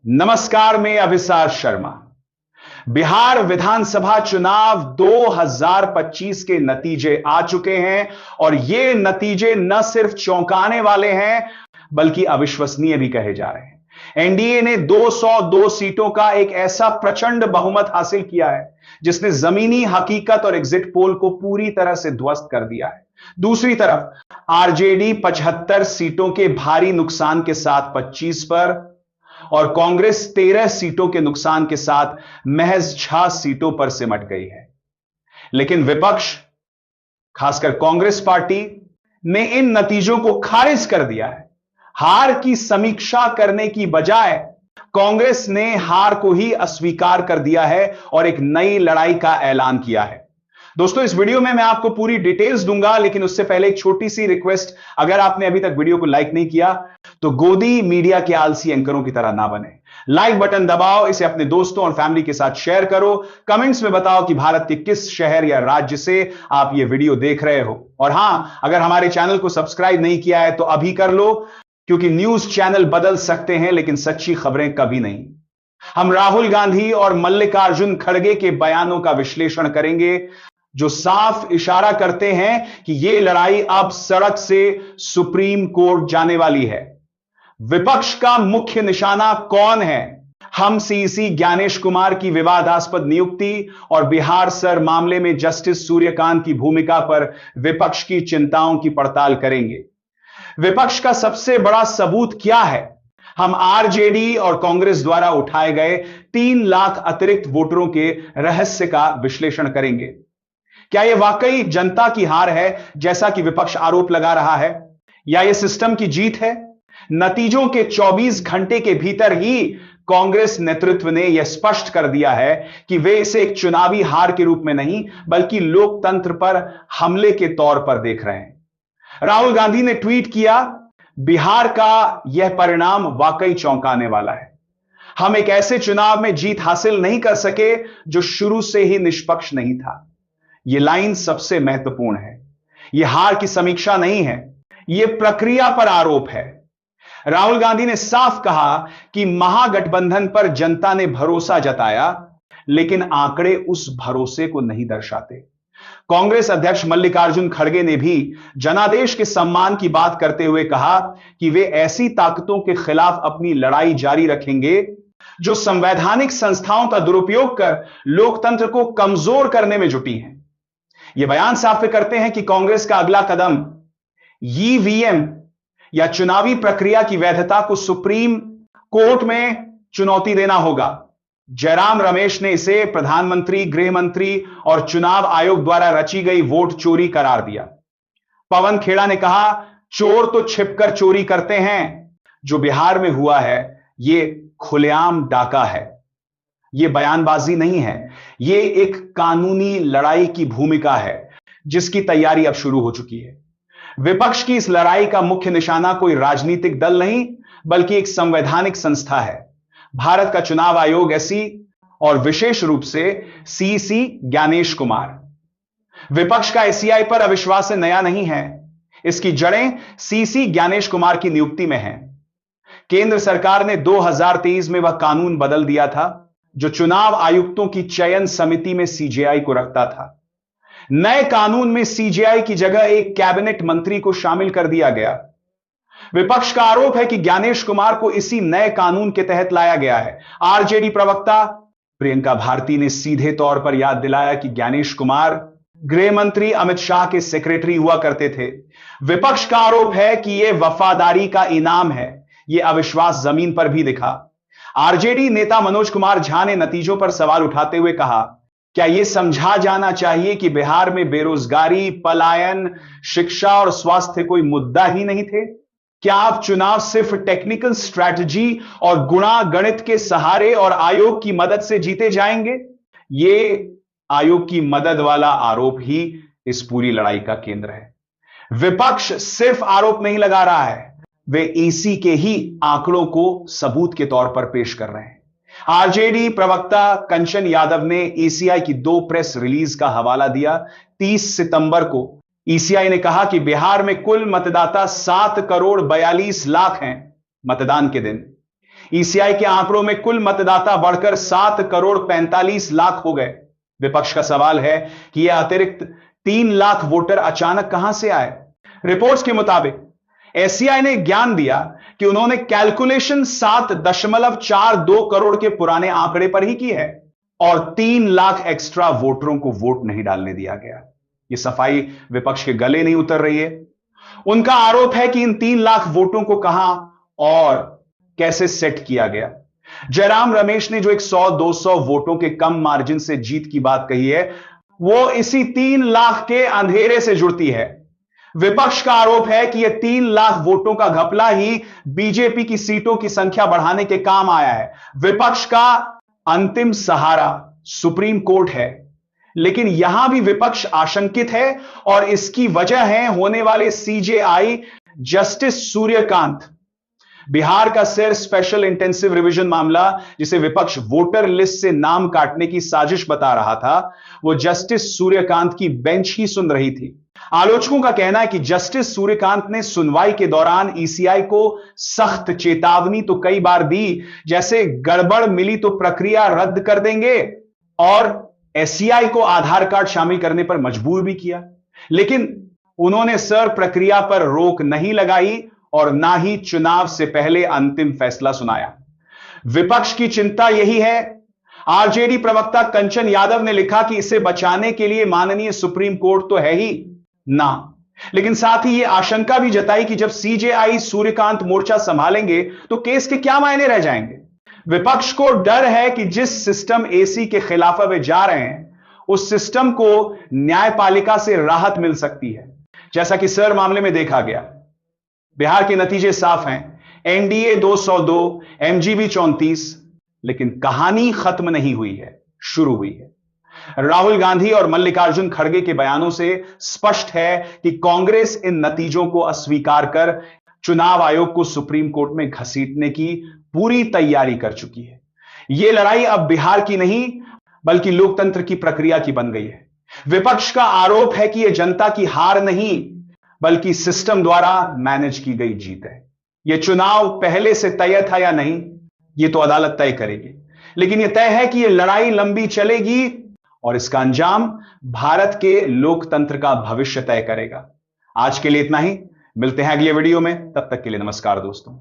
नमस्कार, मैं अभिसार शर्मा। बिहार विधानसभा चुनाव 2025 के नतीजे आ चुके हैं और ये नतीजे न सिर्फ चौंकाने वाले हैं बल्कि अविश्वसनीय भी कहे जा रहे हैं। एनडीए ने 202 सीटों का एक ऐसा प्रचंड बहुमत हासिल किया है जिसने जमीनी हकीकत और एग्जिट पोल को पूरी तरह से ध्वस्त कर दिया है। दूसरी तरफ आरजेडी 75 सीटों के भारी नुकसान के साथ 25 पर और कांग्रेस 13 सीटों के नुकसान के साथ महज 6 सीटों पर सिमट गई है। लेकिन विपक्ष, खासकर कांग्रेस पार्टी, ने इन नतीजों को खारिज कर दिया है। हार की समीक्षा करने की बजाय कांग्रेस ने हार को ही अस्वीकार कर दिया है और एक नई लड़ाई का ऐलान किया है। दोस्तों, इस वीडियो में मैं आपको पूरी डिटेल्स दूंगा, लेकिन उससे पहले एक छोटी सी रिक्वेस्ट, अगर आपने अभी तक वीडियो को लाइक नहीं किया तो गोदी मीडिया के आलसी एंकरों की तरह ना बने। लाइक बटन दबाओ, इसे अपने दोस्तों और फैमिली के साथ शेयर करो। कमेंट्स में बताओ कि भारत के किस शहर या राज्य से आप ये वीडियो देख रहे हो। और हां, अगर हमारे चैनल को सब्सक्राइब नहीं किया है तो अभी कर लो, क्योंकि न्यूज चैनल बदल सकते हैं लेकिन सच्ची खबरें कभी नहीं। हम राहुल गांधी और मल्लिकार्जुन खड़गे के बयानों का विश्लेषण करेंगे जो साफ इशारा करते हैं कि यह लड़ाई अब सड़क से सुप्रीम कोर्ट जाने वाली है। विपक्ष का मुख्य निशाना कौन है? हम सीईसी ज्ञानेश कुमार की विवादास्पद नियुक्ति और बिहार सर मामले में जस्टिस सूर्यकांत की भूमिका पर विपक्ष की चिंताओं की पड़ताल करेंगे। विपक्ष का सबसे बड़ा सबूत क्या है? हम आरजेडी और कांग्रेस द्वारा उठाए गए 3 लाख अतिरिक्त वोटरों के रहस्य का विश्लेषण करेंगे। क्या यह वाकई जनता की हार है जैसा कि विपक्ष आरोप लगा रहा है, या यह सिस्टम की जीत है? नतीजों के 24 घंटे के भीतर ही कांग्रेस नेतृत्व ने यह स्पष्ट कर दिया है कि वे इसे एक चुनावी हार के रूप में नहीं बल्कि लोकतंत्र पर हमले के तौर पर देख रहे हैं। राहुल गांधी ने ट्वीट किया, बिहार का यह परिणाम वाकई चौंकाने वाला है। हम एक ऐसे चुनाव में जीत हासिल नहीं कर सके जो शुरू से ही निष्पक्ष नहीं था। यह लाइन सबसे महत्वपूर्ण है। यह हार की समीक्षा नहीं है, यह प्रक्रिया पर आरोप है। राहुल गांधी ने साफ कहा कि महागठबंधन पर जनता ने भरोसा जताया, लेकिन आंकड़े उस भरोसे को नहीं दर्शाते। कांग्रेस अध्यक्ष मल्लिकार्जुन खड़गे ने भी जनादेश के सम्मान की बात करते हुए कहा कि वे ऐसी ताकतों के खिलाफ अपनी लड़ाई जारी रखेंगे जो संवैधानिक संस्थाओं का दुरुपयोग कर लोकतंत्र को कमजोर करने में जुटी हैं। ये बयान साफ करते हैं कि कांग्रेस का अगला कदम ईवीएम या चुनावी प्रक्रिया की वैधता को सुप्रीम कोर्ट में चुनौती देना होगा। जयराम रमेश ने इसे प्रधानमंत्री, गृह मंत्री और चुनाव आयोग द्वारा रची गई वोट चोरी करार दिया। पवन खेड़ा ने कहा, चोर तो छिपकर चोरी करते हैं, जो बिहार में हुआ है यह खुलेआम डाका है। यह बयानबाजी नहीं है, यह एक कानूनी लड़ाई की भूमिका है जिसकी तैयारी अब शुरू हो चुकी है। विपक्ष की इस लड़ाई का मुख्य निशाना कोई राजनीतिक दल नहीं बल्कि एक संवैधानिक संस्था है, भारत का चुनाव आयोग ऐसी, और विशेष रूप से सीईसी ज्ञानेश कुमार। विपक्ष का एसीआई पर अविश्वास नया नहीं है, इसकी जड़ें सीईसी ज्ञानेश कुमार की नियुक्ति में हैं। केंद्र सरकार ने 2023 में वह कानून बदल दिया था जो चुनाव आयुक्तों की चयन समिति में सीजेआई को रखता था। नए कानून में सीजेआई की जगह एक कैबिनेट मंत्री को शामिल कर दिया गया। विपक्ष का आरोप है कि ज्ञानेश कुमार को इसी नए कानून के तहत लाया गया है। आरजेडी प्रवक्ता प्रियंका भारती ने सीधे तौर पर याद दिलाया कि ज्ञानेश कुमार गृह मंत्री अमित शाह के सेक्रेटरी हुआ करते थे। विपक्ष का आरोप है कि यह वफादारी का इनाम है। यह अविश्वास जमीन पर भी दिखा। आरजेडी नेता मनोज कुमार झा ने नतीजों पर सवाल उठाते हुए कहा, क्या यह समझा जाना चाहिए कि बिहार में बेरोजगारी, पलायन, शिक्षा और स्वास्थ्य कोई मुद्दा ही नहीं थे? क्या आप चुनाव सिर्फ टेक्निकल स्ट्रैटेजी और गुणा गणित के सहारे और आयोग की मदद से जीते जाएंगे? यह आयोग की मदद वाला आरोप ही इस पूरी लड़ाई का केंद्र है। विपक्ष सिर्फ आरोप नहीं लगा रहा है, वे ईसी के ही आंकड़ों को सबूत के तौर पर पेश कर रहे हैं। आरजेडी प्रवक्ता कंचन यादव ने ईसीआई की 2 प्रेस रिलीज का हवाला दिया। 30 सितंबर को ईसीआई ने कहा कि बिहार में कुल मतदाता 7 करोड़ 42 लाख हैं मतदान के दिन। ईसीआई के आंकड़ों में कुल मतदाता बढ़कर 7,45,00,000 हो गए। विपक्ष का सवाल है कि यह अतिरिक्त 3 लाख वोटर अचानक कहां से आए। रिपोर्ट्स के मुताबिक एससीआई ने ज्ञान दिया कि उन्होंने कैलकुलेशन 7.42 करोड़ के पुराने आंकड़े पर ही की है और 3 लाख एक्स्ट्रा वोटरों को वोट नहीं डालने दिया गया। यह सफाई विपक्ष के गले नहीं उतर रही है। उनका आरोप है कि इन 3 लाख वोटों को कहां और कैसे सेट किया गया। जयराम रमेश ने जो 100-200 वोटों के कम मार्जिन से जीत की बात कही है, वो इसी 3 लाख के अंधेरे से जुड़ती है। विपक्ष का आरोप है कि यह 3 लाख वोटों का घपला ही बीजेपी की सीटों की संख्या बढ़ाने के काम आया है। विपक्ष का अंतिम सहारा सुप्रीम कोर्ट है, लेकिन यहां भी विपक्ष आशंकित है और इसकी वजह है होने वाले सीजेआई जस्टिस सूर्यकांत। बिहार का सिर स्पेशल इंटेंसिव रिवीजन मामला, जिसे विपक्ष वोटर लिस्ट से नाम काटने की साजिश बता रहा था, वो जस्टिस सूर्यकांत की बेंच ही सुन रही थी। आलोचकों का कहना है कि जस्टिस सूर्यकांत ने सुनवाई के दौरान ईसीआई को सख्त चेतावनी तो कई बार दी, जैसे गड़बड़ मिली तो प्रक्रिया रद्द कर देंगे, और एससीआई को आधार कार्ड शामिल करने पर मजबूर भी किया। लेकिन उन्होंने सर प्रक्रिया पर रोक नहीं लगाई और ना ही चुनाव से पहले अंतिम फैसला सुनाया। विपक्ष की चिंता यही है। आरजेडी प्रवक्ता कंचन यादव ने लिखा कि इसे बचाने के लिए माननीय सुप्रीम कोर्ट तो है ही ना, लेकिन साथ ही यह आशंका भी जताई कि जब सीजेआई सूर्यकांत मोर्चा संभालेंगे तो केस के क्या मायने रह जाएंगे। विपक्ष को डर है कि जिस सिस्टम एसी के खिलाफ वे जा रहे हैं, उस सिस्टम को न्यायपालिका से राहत मिल सकती है, जैसा कि सर मामले में देखा गया। बिहार के नतीजे साफ हैं, एनडीए 202, एमजीबी 34, लेकिन कहानी खत्म नहीं हुई है, शुरू हुई है। राहुल गांधी और मल्लिकार्जुन खड़गे के बयानों से स्पष्ट है कि कांग्रेस इन नतीजों को अस्वीकार कर चुनाव आयोग को सुप्रीम कोर्ट में घसीटने की पूरी तैयारी कर चुकी है। यह लड़ाई अब बिहार की नहीं, बल्कि लोकतंत्र की प्रक्रिया की बन गई है। विपक्ष का आरोप है कि यह जनता की हार नहीं, बल्कि सिस्टम द्वारा मैनेज की गई जीत है। यह चुनाव पहले से तय था या नहीं, यह तो अदालत तय करेगी, लेकिन यह तय है कि यह लड़ाई लंबी चलेगी और इसका अंजाम भारत के लोकतंत्र का भविष्य तय करेगा। आज के लिए इतना ही, मिलते हैं अगले वीडियो में, तब तक के लिए नमस्कार दोस्तों।